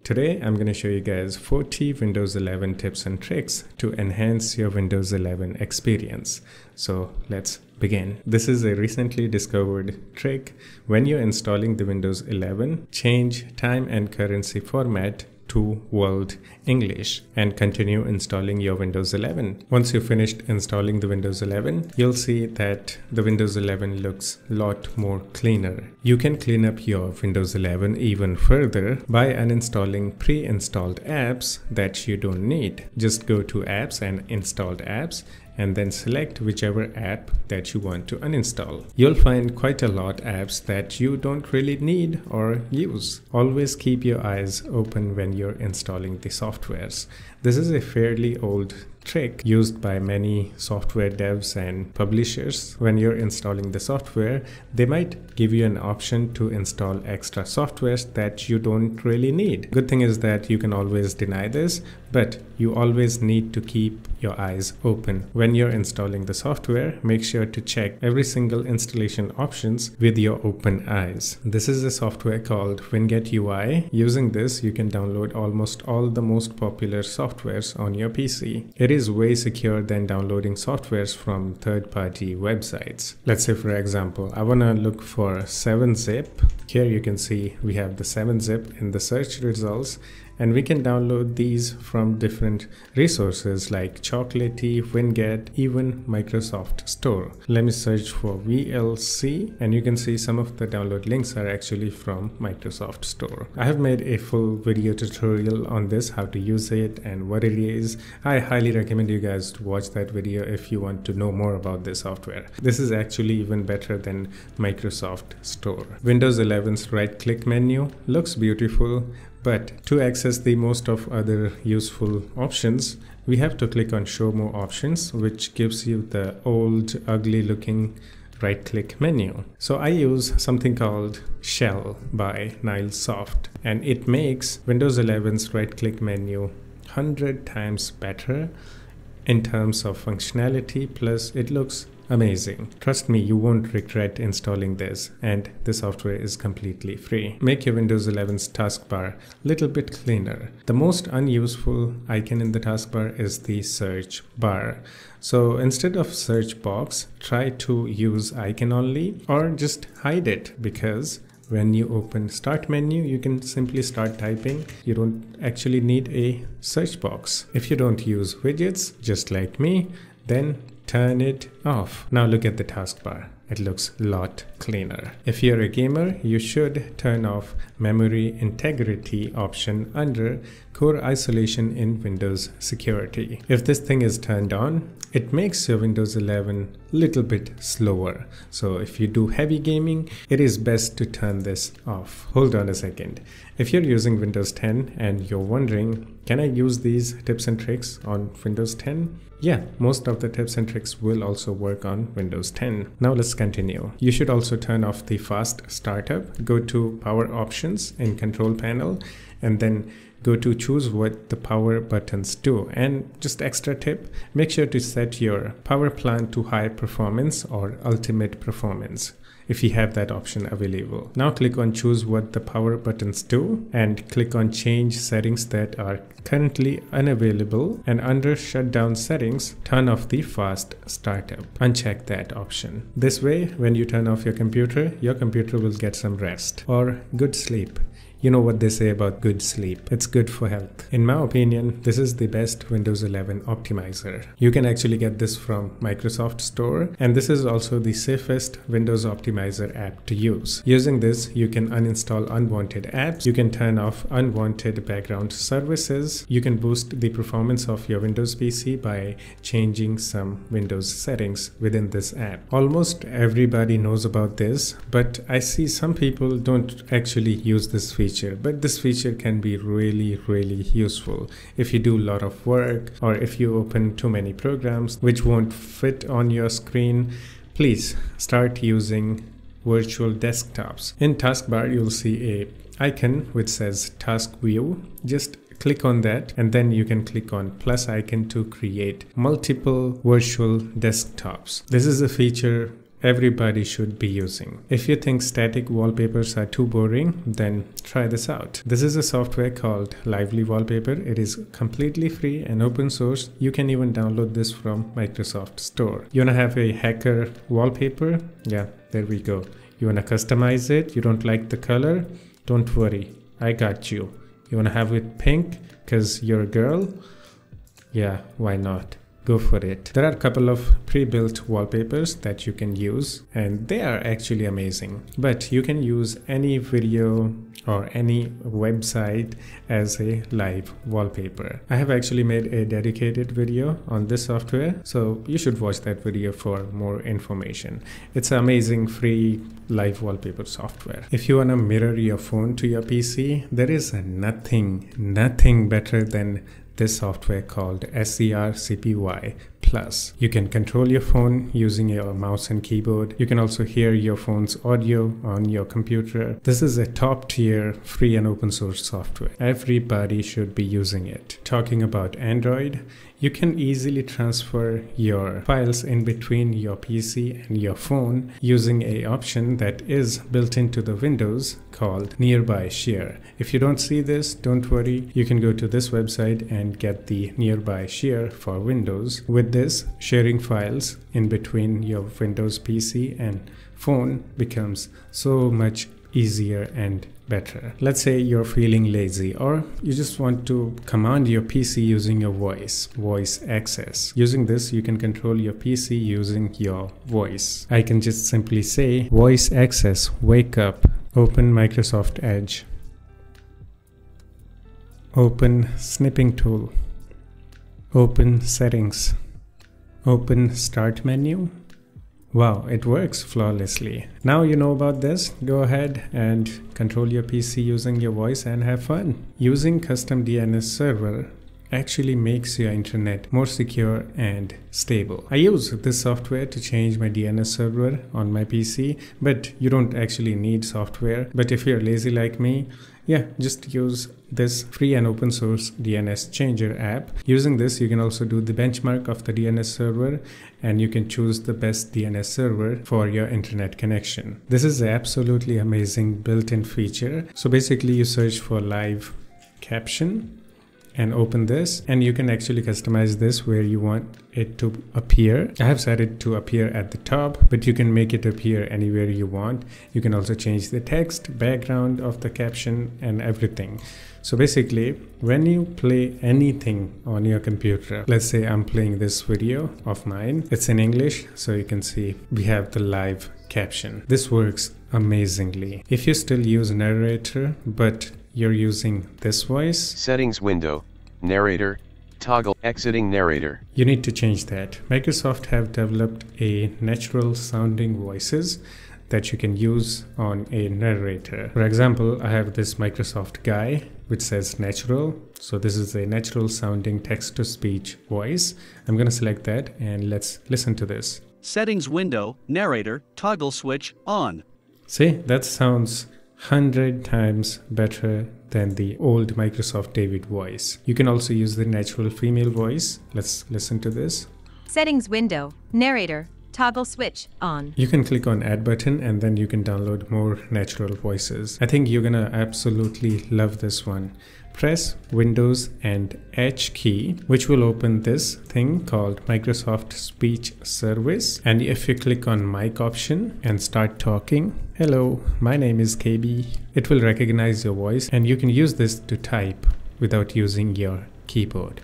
Today, I'm going to show you guys 40 Windows 11 tips and tricks to enhance your Windows 11 experience. So let's begin. This is a recently discovered trick. When you're installing the Windows 11, change time and currency format to World English and continue installing your Windows 11. Once you've finished installing the Windows 11, you'll see that the Windows 11 looks a lot more cleaner. You can clean up your Windows 11 even further by uninstalling pre-installed apps that you don't need. Just go to Apps and Installed Apps and then select whichever app that you want to uninstall. You'll find quite a lot of apps that you don't really need or use. Always keep your eyes open when you're installing the softwares. This is a fairly old trick used by many software devs and publishers. When you're installing the software, they might give you an option to install extra softwares that you don't really need. Good thing is that you can always deny this, but you always need to keep your eyes open. When you're installing the software, make sure to check every single installation options with your open eyes. This is a software called Wiener UI. Using this, you can download almost all the most popular softwares on your PC. It is way secure than downloading softwares from third-party websites. Let's say, for example, I want to look for 7-zip. Here you can see we have the 7-zip in the search results, and we can download these from different resources like Chocolatey, Winget, even Microsoft Store. Let me search for VLC, and you can see some of the download links are actually from Microsoft Store. I have made a full video tutorial on this, how to use it and what it is. I highly recommend you guys to watch that video if you want to know more about this software. This is actually even better than Microsoft Store. Windows 11's right-click menu looks beautiful, but to access the most of other useful options, we have to click on Show More Options, which gives you the old, ugly looking right-click menu. So I use something called Shell by Nilesoft, and it makes Windows 11's right-click menu 100 times better in terms of functionality, plus it looks amazing. Trust me, you won't regret installing this, and the software is completely free. Make your Windows 11's taskbar a little bit cleaner. The most unuseful icon in the taskbar is the search bar. So instead of search box, try to use icon only or just hide it, because when you open start menu, you can simply start typing. You don't actually need a search box. If you don't use widgets, just like me, then turn it off. Now look at the taskbar. It looks a lot cleaner. If you're a gamer, you should turn off memory integrity option under core isolation in Windows security. If this thing is turned on, it makes your Windows 11 a little bit slower. So if you do heavy gaming, it is best to turn this off. Hold on a second. If you're using Windows 10 and you're wondering, can I use these tips and tricks on Windows 10? Yeah, most of the tips and tricks will also work on Windows 10. Now let's continue. You should also turn off the fast startup. Go to Power Options in Control Panel, and then go to choose what the power buttons do. And just extra tip, make sure to set your power plan to high performance or ultimate performance if you have that option available. Now click on choose what the power buttons do and click on change settings that are currently unavailable, and under shutdown settings, turn off the fast startup. Uncheck that option. This way, when you turn off your computer will get some rest or good sleep. You know what they say about good sleep. It's good for health. In my opinion, this is the best Windows 11 optimizer. You can actually get this from Microsoft Store, and this is also the safest Windows optimizer app to use. Using this, you can uninstall unwanted apps, you can turn off unwanted background services, you can boost the performance of your Windows PC by changing some Windows settings within this app. Almost everybody knows about this, but I see some people don't actually use this feature. But this feature can be really useful if you do a lot of work, or if you open too many programs which won't fit on your screen. Please start using virtual desktops. In taskbar, you'll see a icon which says task view. Just click on that, and then you can click on plus icon to create multiple virtual desktops. This is a feature everybody should be using. If you think static wallpapers are too boring, then try this out. This is a software called Lively Wallpaper. It is completely free and open source. You can even download this from Microsoft Store. You wanna have a hacker wallpaper? Yeah, there we go. You wanna customize it? You don't like the color? Don't worry, I got you. You wanna have it pink because you're a girl? Yeah, why not? Go for it. There are a couple of pre-built wallpapers that you can use, and they are actually amazing. But you can use any video or any website as a live wallpaper. I have actually made a dedicated video on this software, so you should watch that video for more information. It's an amazing free live wallpaper software. If you want to mirror your phone to your PC, there is nothing better than this software called SCR-CPY Plus. You can control your phone using your mouse and keyboard. You can also hear your phone's audio on your computer. This is a top tier free and open source software. Everybody should be using it. Talking about Android, you can easily transfer your files in between your PC and your phone using an option that is built into the Windows called Nearby Share. If you don't see this, don't worry. You can go to this website and get the Nearby Share for Windows. With this, sharing files in between your Windows PC and phone becomes so much easier and better. Let's say you're feeling lazy or you just want to command your PC using your voice access. Using this, you can control your PC using your voice. I can just simply say voice access, wake up, open Microsoft Edge, open snipping tool, open settings, open start menu. Wow, it works flawlessly. Now you know about this, go ahead and control your PC using your voice and have fun. Using custom DNS server actually makes your internet more secure and stable. I use this software to change my DNS server on my PC, but you don't actually need software. But if you're lazy like me, yeah, just use this free and open source DNS changer app. Using this, you can also do the benchmark of the DNS server and you can choose the best DNS server for your internet connection. This is an absolutely amazing built-in feature. So basically you search for live caption and open this, and you can actually customize this where you want it to appear. I have set it to appear at the top, but you can make it appear anywhere you want. You can also change the text, background of the caption and everything. So basically, when you play anything on your computer, let's say I'm playing this video of mine, it's in English, so you can see we have the live caption. This works amazingly. If you still use narrator, but you're using this voice. Settings window, narrator, toggle exiting narrator. You need to change that. Microsoft have developed a natural sounding voices that you can use on a narrator. For example, I have this Microsoft guy which says natural. So this is a natural sounding text to speech voice. I'm going to select that and let's listen to this. Settings window, narrator, toggle switch on. See, that sounds 100 times better than the old Microsoft David voice. You can also use the natural female voice. Let's listen to this. Settings window, narrator, toggle switch on. You can click on add button and then you can download more natural voices. I think you're gonna absolutely love this one. Press Windows and H key, which will open this thing called Microsoft Speech Service. And if you click on mic option and start talking, hello, my name is KB, it will recognize your voice and you can use this to type without using your keyboard.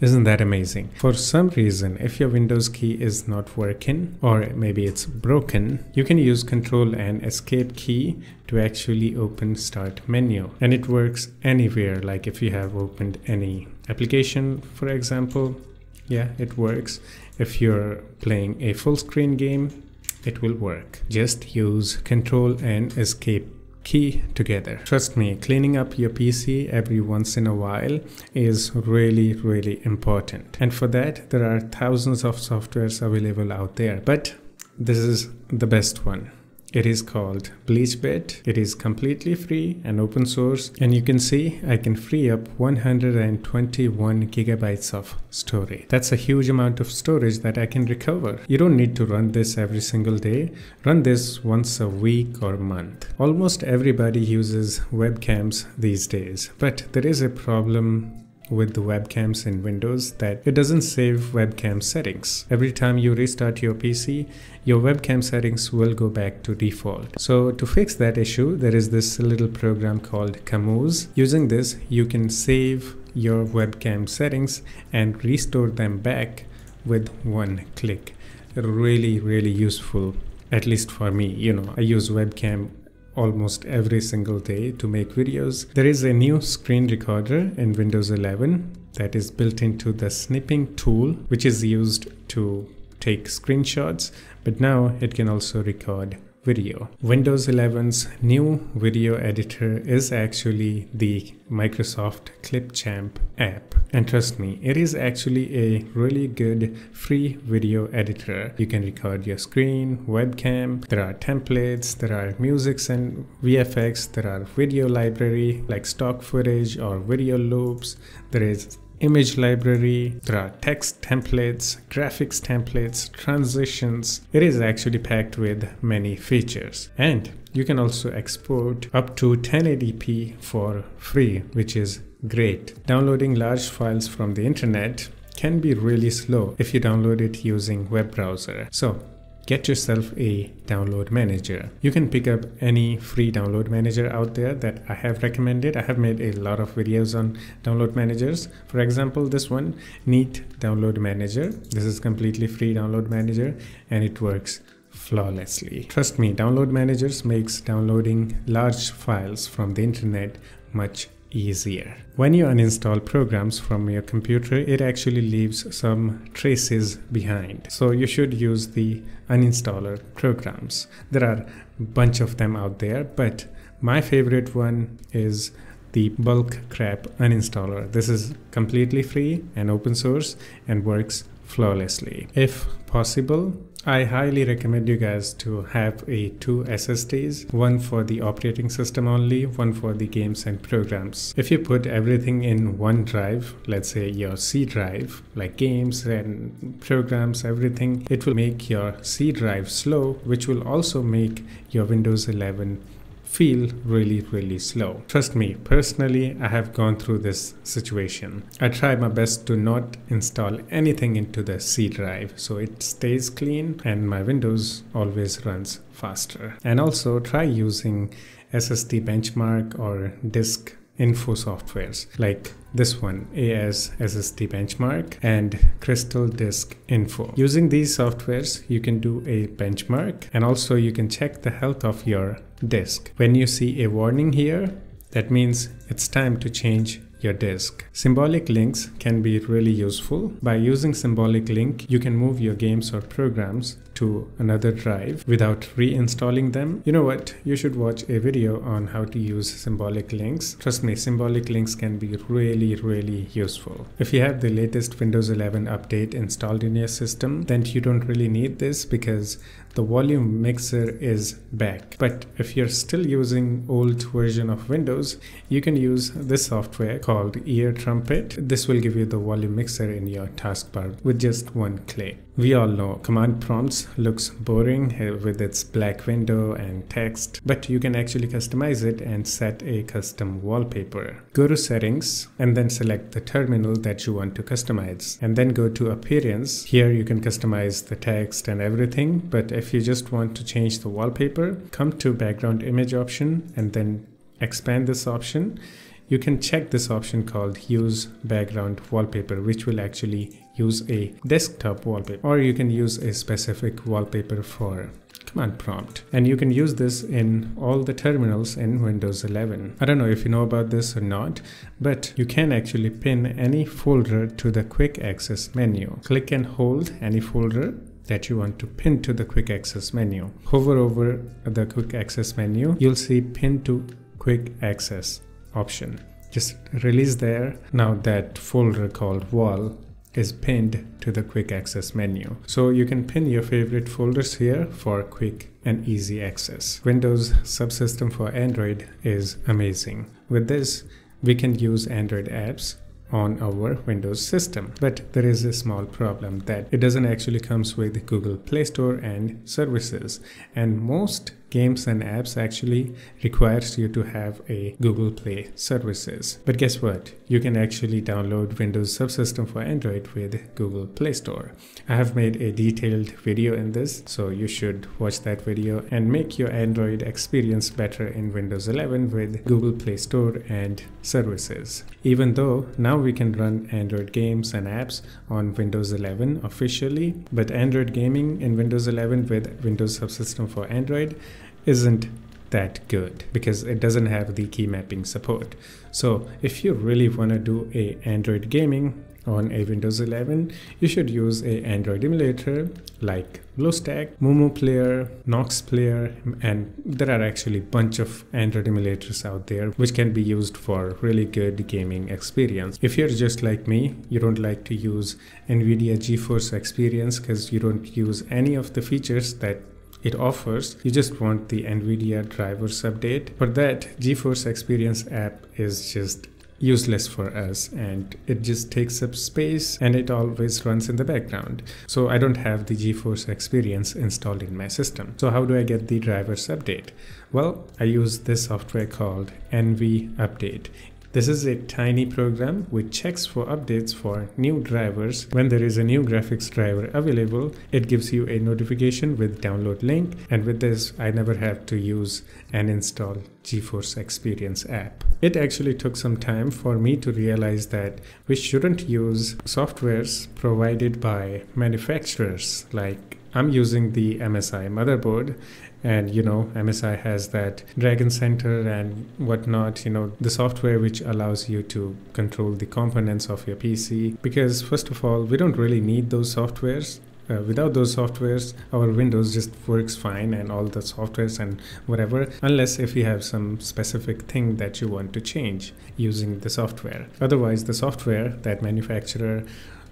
Isn't that amazing? For some reason, if your Windows key is not working or maybe it's broken, you can use Control and Escape key to actually open Start menu. And it works anywhere, like if you have opened any application, for example, yeah, it works. If you're playing a full screen game, it will work. Just use Control and Escape key together. Trust me, cleaning up your PC every once in a while is really important. And for that, there are thousands of softwares available out there, but this is the best one. It is called BleachBit. It is completely free and open source, and you can see I can free up 121 gigabytes of storage. That's a huge amount of storage that I can recover. You don't need to run this every single day. Run this once a week or month. Almost everybody uses webcams these days, but there is a problem with the webcams in Windows that it doesn't save webcam settings. Every time you restart your PC, your webcam settings will go back to default. So to fix that issue, there is this little program called Camoose. Using this, you can save your webcam settings and restore them back with one click. Really useful, at least for me. You know, I use webcam almost every single day to make videos. There is a new screen recorder in Windows 11 that is built into the snipping tool, which is used to take screenshots, but now it can also record video. Windows 11's new video editor is actually the Microsoft Clipchamp app. And trust me, it is actually a really good free video editor. You can record your screen, webcam, there are templates, there are musics and VFX, there are video library like stock footage or video loops, there is image library, there are text templates, graphics templates, transitions. It is actually packed with many features. And you can also export up to 1080p for free, which is great. Downloading large files from the internet can be really slow if you download it using web browser. So get yourself a download manager. You can pick up any free download manager out there that I have recommended. I have made a lot of videos on download managers. For example, this one, Neat Download Manager. This is completely free download manager and it works flawlessly. Trust me, download managers makes downloading large files from the internet much easier. When you uninstall programs from your computer, it actually leaves some traces behind. So you should use the uninstaller programs. There are a bunch of them out there, but my favorite one is the bulk crap uninstaller. This is completely free and open source and works flawlessly. If possible, I highly recommend you guys to have two SSDs, one for the operating system only, one for the games and programs. If you put everything in one drive, let's say your C drive, like games and programs, everything, it will make your C drive slow, which will also make your Windows 11 feel really slow. Trust me, personally, I have gone through this situation. I try my best to not install anything into the C drive so it stays clean and my Windows always runs faster. And also try using SSD benchmark or disk info softwares like this one, AS SSD benchmark and Crystal Disk Info. Using these softwares, you can do a benchmark and also you can check the health of your disk. When you see a warning here, that means it's time to change your disk. Symbolic links can be really useful. By using symbolic link, you can move your games or programs to another drive without reinstalling them. You know what? You should watch a video on how to use symbolic links. Trust me, symbolic links can be really useful. If you have the latest Windows 11 update installed in your system, then you don't really need this because the volume mixer is back. But if you're still using old version of Windows, you can use this software called Ear Trumpet. This will give you the volume mixer in your taskbar with just one click. We all know command prompts looks boring with its black window and text, but you can actually customize it and set a custom wallpaper. Go to settings and then select the terminal that you want to customize and then go to appearance. Here you can customize the text and everything, but if you just want to change the wallpaper, come to background image option and then expand this option. You can check this option called use background wallpaper, which will actually use a desktop wallpaper, or you can use a specific wallpaper for command prompt. And you can use this in all the terminals in Windows 11. I don't know if you know about this or not, but you can actually pin any folder to the quick access menu. Click and hold any folder that you want to pin to the quick access menu. Hover over the quick access menu, you'll see pin to quick access option. Just release there. Now that folder called wall is pinned to the quick access menu. So you can pin your favorite folders here for quick and easy access. Windows Subsystem for Android is amazing. With this, we can use Android apps on our Windows system. But there is a small problem that it doesn't actually comes with Google Play Store and services. And most games and apps actually requires you to have a Google Play services. But guess what? You can actually download Windows Subsystem for Android with Google Play Store. I have made a detailed video in this, so you should watch that video and make your Android experience better in Windows 11 with Google Play Store and services. Even though now we can run Android games and apps on Windows 11 officially, but Android gaming in Windows 11 with Windows Subsystem for Android isn't that good because it doesn't have the key mapping support. So if you really want to do a Android gaming on a Windows 11, you should use a Android emulator like BlueStack, Momo Player, Nox Player, and there are actually a bunch of Android emulators out there which can be used for really good gaming experience. If you're just like me, you don't like to use NVIDIA GeForce Experience because you don't use any of the features that it offers, you just want the NVIDIA drivers update. For that, GeForce Experience app is just useless for us and it just takes up space and it always runs in the background. So I don't have the GeForce Experience installed in my system. So how do I get the drivers update? Well, I use this software called NV Update. This is a tiny program which checks for updates for new drivers. When there is a new graphics driver available, it gives you a notification with download link, and with this I never have to use and install GeForce Experience app. It actually took some time for me to realize that we shouldn't use softwares provided by manufacturers. Like I'm using the MSI motherboard, and you know, MSI has that Dragon Center and whatnot, you know, the software which allows you to control the components of your PC. Because first of all, we don't really need those softwares. Without those softwares, our Windows just works fine, and all the softwares and whatever, unless if you have some specific thing that you want to change using the software. Otherwise, the software that manufacturer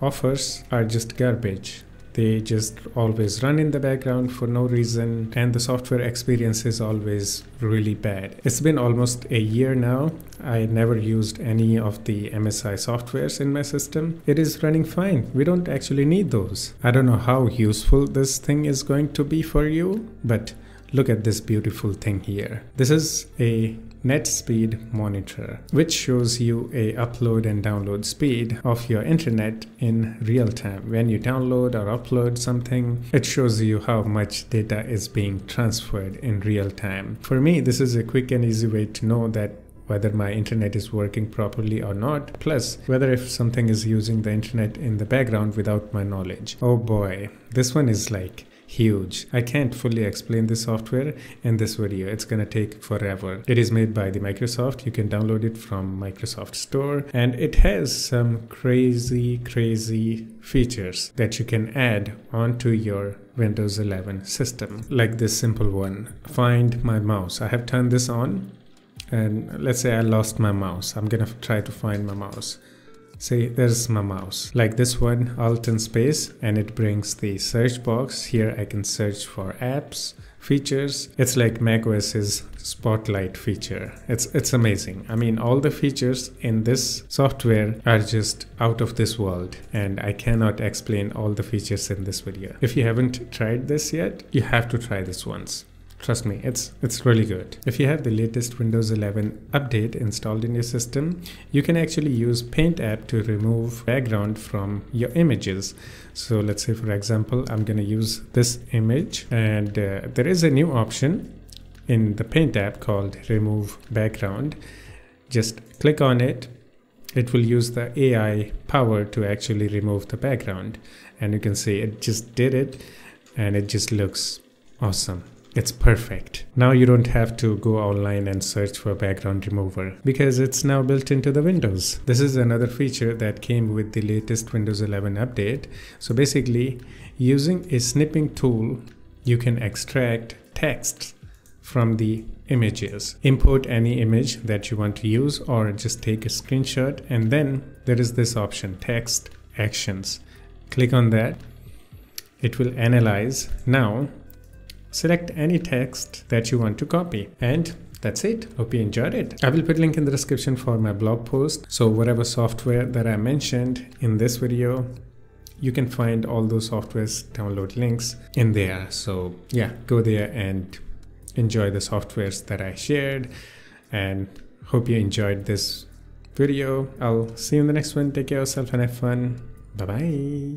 offers are just garbage. They just always run in the background for no reason, and the software experience is always really bad. It's been almost a year now. I never used any of the MSI softwares in my system. It is running fine. We don't actually need those. I don't know how useful this thing is going to be for you, but look at this beautiful thing here. This is a net speed monitor, which shows you a upload and download speed of your internet in real time. When you download or upload something, it shows you how much data is being transferred in real time. For me, this is a quick and easy way to know that whether my internet is working properly or not, plus whether if something is using the internet in the background without my knowledge. Oh boy, this one is like huge. I can't fully explain this software in this video. It's gonna take forever. It is made by the Microsoft. You can download it from Microsoft Store, and it has some crazy features that you can add onto your Windows 11 system. Like this simple one, find my mouse. I have turned this on, and let's say I lost my mouse. I'm gonna try to find my mouse. Say there's my mouse, like this one, Alt and space, and it brings the search box. Here I can search for apps, features. It's like macOS's Spotlight feature. It's amazing. I mean, all the features in this software are just out of this world, and I cannot explain all the features in this video. If you haven't tried this yet, you have to try this once. Trust me, it's really good. If you have the latest Windows 11 update installed in your system, you can actually use Paint app to remove background from your images. So let's say, for example, I'm going to use this image, and there is a new option in the Paint app called Remove Background. Just click on it. It will use the AI power to actually remove the background. And you can see it just did it, and it just looks awesome. It's perfect. Now you don't have to go online and search for background remover because it's now built into the Windows. This is another feature that came with the latest Windows 11 update. So basically, using a snipping tool, you can extract text from the images. Import any image that you want to use, or just take a screenshot, and then there is this option, text actions. Click on that. It will analyze. Now select any text that you want to copy, and that's it. Hope you enjoyed it. I will put a link in the description for my blog post. So whatever software that I mentioned in this video, you can find all those softwares download links in there. So yeah, go there and enjoy the softwares that I shared, and hope you enjoyed this video. I'll see you in the next one. Take care of yourself and have fun. Bye bye.